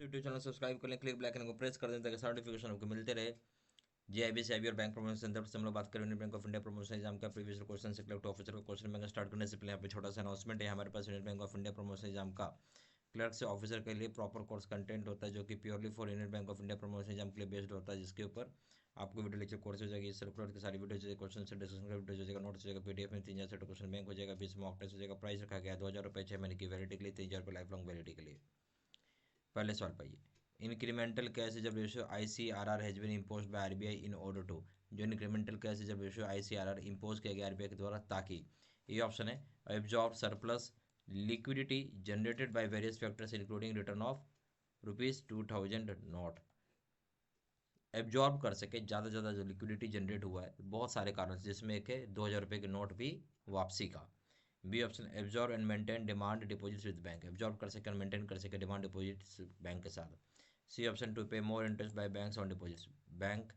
YouTube channel subscribe कर लें, click bell icon को प्रेस कर दें ताकि नोटिफिकेशन आपको मिलते रहे। जेआईबी से और बैंक प्रमोशन संदर्भ से हम लोग बात करें union Bank of India promotion exam का प्रीवियस क्वेश्चन से क्लर्क ऑफिसर का क्वेश्चन बैंक स्टार्ट करने से पहले यहाँ पे छोटा सा अनाउंसमेंट है। हमारे पास Union Bank of India promotion exam का क्लर्क से ऑफिसर के लिए प्रॉपर कोर्स कंटेंट होता है जो कि purely for Union Bank of India promotion exam के लिए बेस्ड होता है, जिसके ऊपर आपको वीडियो लेक्चर कोर्स हो जाएगी। सर्कुलर की सारी वीडियो हो जाएगी, क्वेश्चन से डिस्कशन का वीडियो हो जाएगा, नोट्स हो जाएगा, पीडीएफ में 3,000 सेट क्वेश्चन बैंक हो जाएगा, 20 मॉक टेस्ट हो जाएगा। प्राइस रखा गया 2,000 रुपये 6 महीने की वैलिडिटी के लिए, 3,000 रुपये लाइफ लॉन्ग वैलिडिटी के लिए। पहले सवाल पाइए, incremental cash reserve ratio ICRR has been imposed by RBI in order to. जो incremental cash reserve ratio ICRR impose किया गया आरबीआई के द्वारा, ताकि ये ऑप्शन है absorb surplus liquidity generated by various factors including return of ₹2000 note. Absorb कर सके ज़्यादा से ज़्यादा जो लिक्विडिटी जनरेट हुआ है बहुत सारे कारण से, जिसमें एक है 2,000 रुपये के नोट भी वापसी का। B option absorb and maintain demand deposits with bank, absorb कर सके और मेंटेन कर सके डिमांड डिपॉजिट्स बैंक के साथ। C option to pay more interest by banks on deposits, bank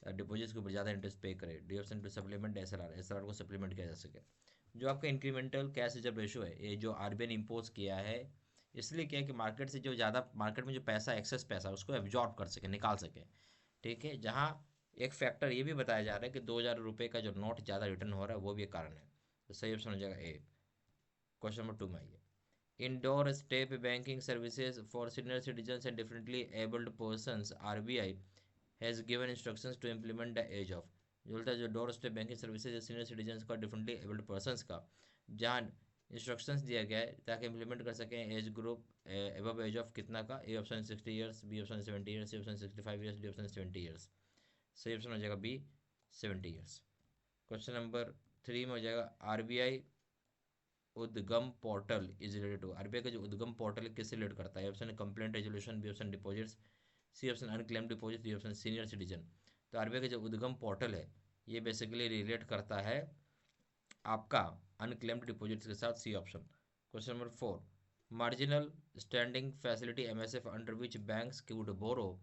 deposits के ऊपर ज़्यादा इंटरेस्ट पे करे। D option to supplement SLR, SLR को सप्लीमेंट किया जा सके। जो आपका इंक्रीमेंटल कैश रिजर्व रेशो है, ये जो आरबीआई ने इम्पोज किया है, इसलिए क्या है कि मार्केट से जो ज़्यादा मार्केट में जो पैसा एक्सेस पैसा उसको एब्जॉर्ब कर सके, निकाल सके। ठीक है, जहाँ एक फैक्टर ये भी बताया जा रहा है कि 2,000 रुपये का जो नोट ज़्यादा रिटर्न हो रहा है वो भी एक कारण है। तो सही ऑप्शन हो जाएगा ए। क्वेश्चन नंबर 2 में आइए, indoor step banking services for senior citizens and differently abled persons RBI has given instructions to implement the age of. जो बोलता है जो doorstep banking services senior citizens का डिफरेंटली एबल्ड पर्सनस का, जहाँ instructions दिया गया है ताकि इम्प्लीमेंट कर सकें age group above age of कितना का। A option 60 years, B option 70 years, C option 65 years, D option 70 years. सही ऑप्शन हो जाएगा बी 70 ईयर्स। क्वेश्चन नंबर 3 में हो जाएगा RBI Udgam portal is related to. RBI का जो उद्गम पोर्टल किससे रिलेट करता है? ऑप्शन है complaint resolution, B option deposits, C option unclaim deposit, D option senior citizen. तो आरबीआई का जो उद्गम पोर्टल है ये बेसिकली रिलेट करता है आपका अनक्लेम्ड डिपॉजिट्स के साथ, C option. Question number 4, marginal standing facility MSF under which banks would borrow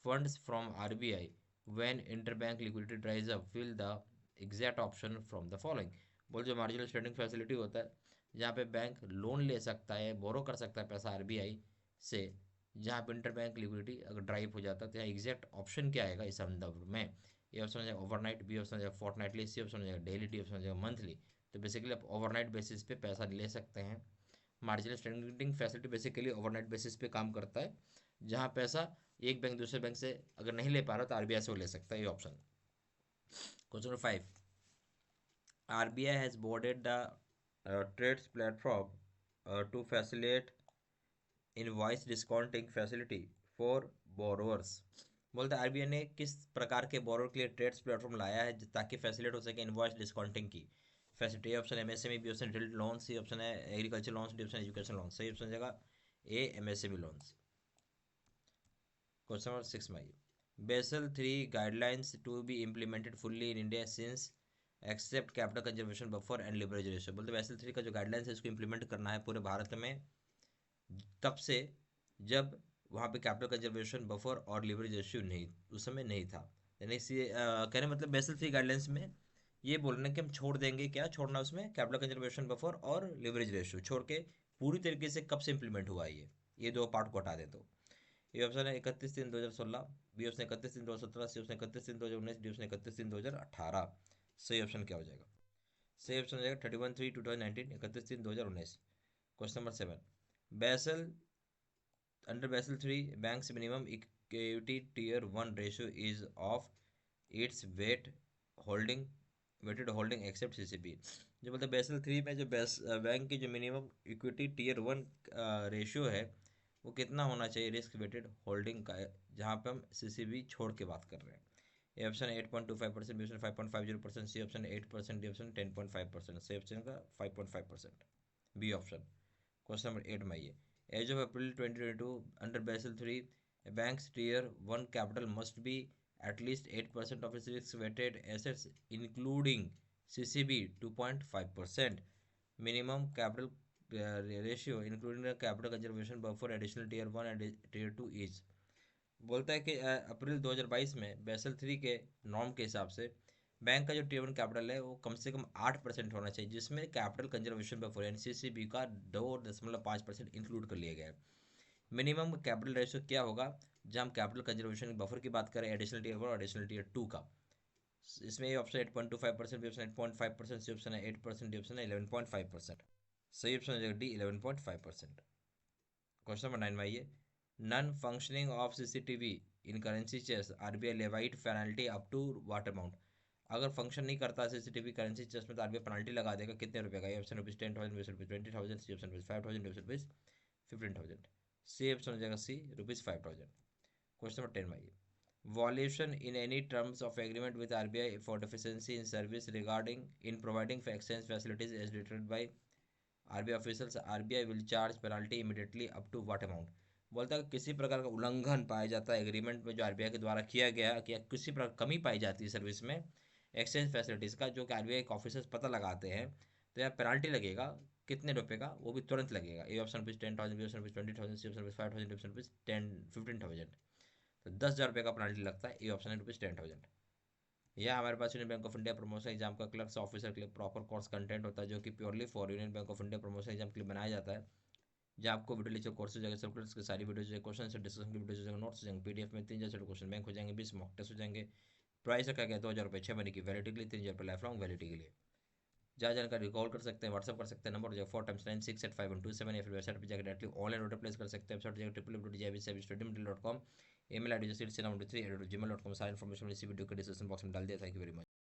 funds from RBI when interbank liquidity dries up, fill the exact option from the following. बोल जो marginal standing facility होता है जहाँ पे bank loan ले सकता है, बोरो कर सकता है पैसा आरबीआई से, जहाँ पे इंटर बैंक लिक्विडिटी अगर ड्राइव हो जाता है, तो यहाँ एग्जैक्ट ऑप्शन क्या आएगा इस संदर्भ में? ए ऑप्शन हो जाएगा ओवरनाइट, बी ऑप्शन हो जाएगा फोर्टनाइटली, सी ऑप्शन हो जाएगा डेली, डी ऑप्शन हो जाएगा मंथली। तो बेसिकली आप ओवरनाइट बेसिस पे पैसा ले सकते हैं। Marginal standing facility basically overnight basis पे काम करता है, जहाँ पैसा एक बैंक दूसरे बैंक से अगर नहीं ले पा रहा तो आरबीआई से वो ले सकता है, ये option. Question number 5, RBI has boarded the trades platform to facilitate invoice discounting facility for borrowers। बोलते हैं आरबीआई ने किस प्रकार के बोरोर के लिए ट्रेड्स प्लेटफॉर्म लाया है ताकि फैसिलिटेट हो सके इनवॉइस डिस्काउंटिंग की facility. A option MSME, B option retail loan, C option है agriculture loans, D option education loan. सही ऑप्शन जगह A MSME loans. Question number 6 में आइए, Basel 3 guidelines to be implemented fully in India since except capital conservation buffer and leverage ratio. बोलते Basel 3 का जो guidelines है इसको इम्प्लीमेंट करना है पूरे भारत में तब से जब वहाँ पे कैपिटल कंजर्वेशन बफर और लिवरेज रेशियो नहीं, उस समय नहीं था। यानी कहने मतलब बेसल 3 गाइडलाइंस में ये बोलना कि हम छोड़ देंगे, क्या छोड़ना उसमें, कैपिटल कंजर्वेशन बफर और लिवरेज रेशियो छोड़ के पूरी तरीके से कब से इंप्लीमेंट हुआ ये दो पार्ट को हटा दें तो। ये ऑप्शन है 31/3/2016, B option 31/3/2017, C option 31/3/2019, D option 31/3/2018। सही ऑप्शन क्या हो जाएगा? सही ऑप्शन हो जाएगा 31/3/2019, 31/3/2019। Question number 7, Basel under Basel 3 banks minimum equity tier 1 ratio is of its weighted holding except CCB. जो बोलते हैं बेसल 3 में जो बैंक की जो मिनिमम इक्विटी टीयर 1 रेशियो है वो कितना होना चाहिए रिस्क वेटेड होल्डिंग का, जहाँ पे हम सीसीबी छोड़ के बात कर रहे हैं। A option 8.25%, B option 5.50%, C option 8%, D option 10.5%। C option का 5.5%, बी ऑप्शन। क्वेश्चन नंबर 8 में आइए, as of April 2022 under Basel 3 banks tier 1 capital must be at least 8% of its risk weighted assets including CCB 2.5%, minimum capital ratio including the capital conservation buffer additional tier 1 and tier 2 is। बोलता है कि अप्रैल 2022 में basal 3 के norm के हिसाब से bank का जो टीयर 1 कैपिटल है वो कम से कम 8% होना चाहिए, जिसमें कैपिटल कंजर्वेशन बफर यानी CCB का 2.5% इंक्लूड कर लिया गया है। मिनिमम कैपिटल रेशियो क्या होगा, जब हम कैपिटल कंजर्वेशन बफर की बात करें एडिशनल टीयर 1 और एडिशनल टीयर 2 का। इसमें ये option 8.25%, B option 8.5%, C option है 8%, डी ऑप्शन है 11.5%। सही ऑप्शन हो जाएगा डी 11.5%। क्वेश्चन नंबर 9 में आइए, non functioning of CCTV in currency चेस RBI levied penalty up to what amount. अगर फंक्शन नहीं करता सीसीटीवी करेंसी चेस में तो आरबीआई पेनल्टी लगा देगा कितने रुपए का। ये option rupees 10,000, B rupees 20,000, C option rupees 5,000, D option rupees 15,000। C option हो जाएगा सी रुपीज 5,000। क्वेश्चन नंबर 10 में आइए, violation in any terms of agreement with RBI for deficiency in service regarding in providing for exchange facilities as detailed by RBI officials, RBI will charge penalty immediately up to what amount. बोलता है कि किसी प्रकार का उल्लंघन पाया जाता है एग्रीमेंट में जो आरबीआई के द्वारा किया गया कि किसी प्रकार कमी पाई जाती है सर्विस में एक्सचेंज फैसिलिटीज़ का, जो कि आरबीआई के ऑफिसर्स पता लगाते हैं, तो यहाँ पेनल्टी लगेगा कितने रुपए का, वो भी तुरंत लगेगा। A option rupees 10,000, B option rupees 20,000, C option rupees 5,000, D option rupees 15,000। तो 10,000 रुपये का पेनल्टी लगता है। ए ऑप्शन है रुपीज 10,000। यह हमारे पास Union Bank of India promotion exam का क्लर्क्स ऑफिसर के लिए प्रॉपर कोर्स कंटेंट होता है, जो कि purely for Union Bank of India promotion exam के लिए बनाया जाता है। जहाँ आपको वीडियो लेक्चर कोर्स हो जाएगा, सर्कुलर्स की सारी वीडियो हो जाएगी, क्वेश्चन से डिस्कशन की वीडियो हो जाएंगे, नोट्स हो जाएंगे, पीडीएफ में 3,000 क्वेश्चन बैंक हो जाएंगे, 20 मॉक टेस्ट हो जाएंगे। प्राइस रखा गया 2,000 रुपये 6 महीने की वैलिडिटी के लिए, 3,000 रुपये लाइफ लॉन्ग वैलिडिटी के लिए। जहाँ जानकारी कॉल कर सकते हैं, व्हाट्सअप कर सकते हैं, नंबर हो जाएगा 4x968527, या फिर वेबसाइट पर जाकर डायरेक्टली ऑनलाइन ऑर्डर प्लेस कर सकते हैं। वेबसाइट जाकर www.jibcstudymaterial.com, email आईडी जैसे 93@gmail.com। सारी इन्फॉर्मेशन इसी वीडियो के डिस्क्रिप्शन बॉक्स में डाल दिया। Thank you very much.